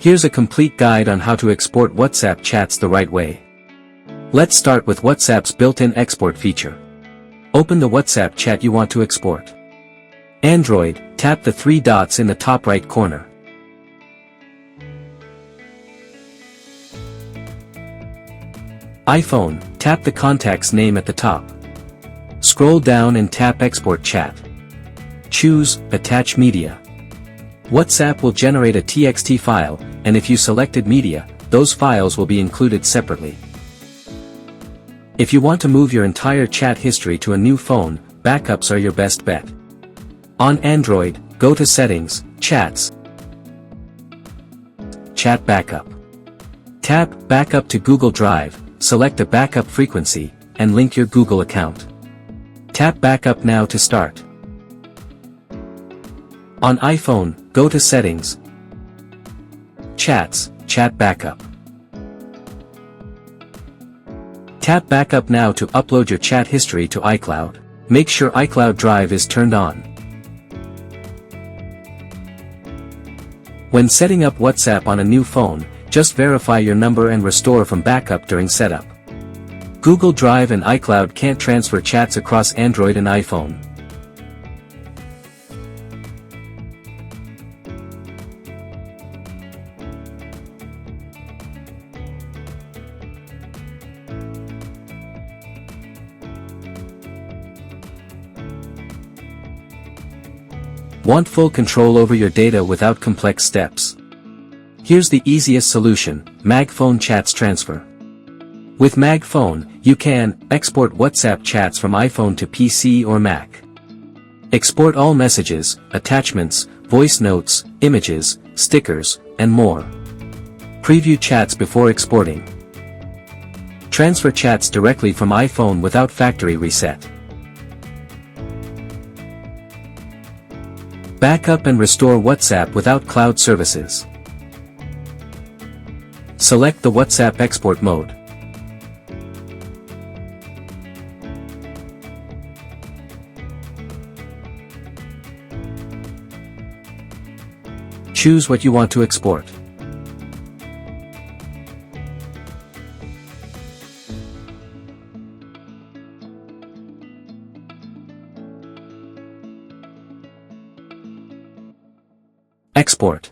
Here's a complete guide on how to export WhatsApp chats the right way. Let's start with WhatsApp's built-in export feature. Open the WhatsApp chat you want to export. Android, tap the three dots in the top right corner. iPhone, tap the contact's name at the top. Scroll down and tap Export Chat. Choose Attach Media. WhatsApp will generate a TXT file, and if you selected media, those files will be included separately. If you want to move your entire chat history to a new phone, backups are your best bet. On Android, go to Settings, Chats, Chat Backup. Tap Backup to Google Drive, select a backup frequency, and link your Google account. Tap Backup now to start. On iPhone, go to Settings, Chats, Chat Backup. Tap Backup now to upload your chat history to iCloud. Make sure iCloud Drive is turned on. When setting up WhatsApp on a new phone, just verify your number and restore from backup during setup. Google Drive and iCloud can't transfer chats across Android and iPhone. Want full control over your data without complex steps? Here's the easiest solution: MagFone Chats Transfer. With MagFone, you can export WhatsApp chats from iPhone to PC or Mac. Export all messages, attachments, voice notes, images, stickers, and more. Preview chats before exporting. Transfer chats directly from iPhone without factory reset. Backup and restore WhatsApp without cloud services. Select the WhatsApp export mode. Choose what you want to export. Export.